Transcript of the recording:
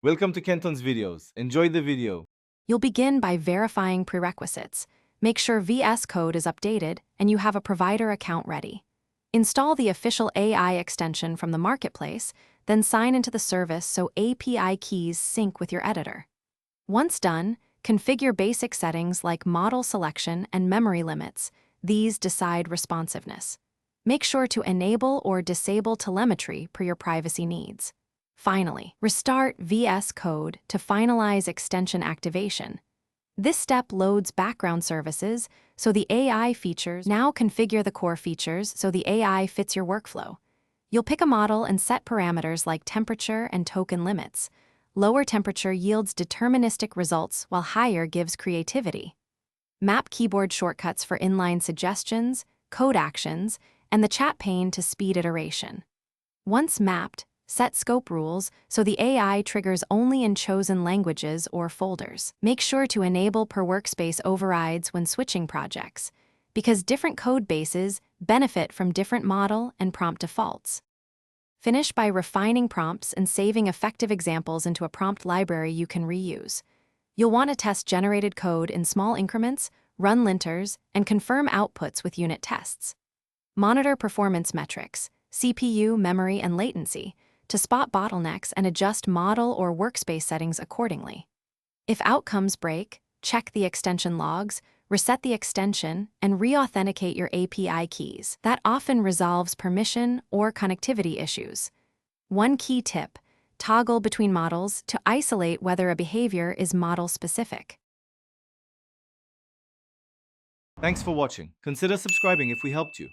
Welcome to Kenton's videos. Enjoy the video. You'll begin by verifying prerequisites. Make sure VS Code is updated and you have a provider account ready. Install the official AI extension from the marketplace, then sign into the service so API keys sync with your editor. Once done, configure basic settings like model selection and memory limits. These decide responsiveness. Make sure to enable or disable telemetry per your privacy needs. Finally, restart VS Code to finalize extension activation. This step loads background services, so the AI features now configure the core features so the AI fits your workflow. You'll pick a model and set parameters like temperature and token limits. Lower temperature yields deterministic results, while higher gives creativity. Map keyboard shortcuts for inline suggestions, code actions, and the chat pane to speed iteration. Once mapped, set scope rules so the AI triggers only in chosen languages or folders. Make sure to enable per workspace overrides when switching projects, because different code bases benefit from different model and prompt defaults. Finish by refining prompts and saving effective examples into a prompt library you can reuse. You'll want to test generated code in small increments, run linters, and confirm outputs with unit tests. Monitor performance metrics, CPU, memory, and latency, to spot bottlenecks and adjust model or workspace settings accordingly. If outcomes break, check the extension logs, reset the extension, and re-authenticate your API keys. That often resolves permission or connectivity issues. One key tip: toggle between models to isolate whether a behavior is model-specific. Thanks for watching. Consider subscribing if we helped you.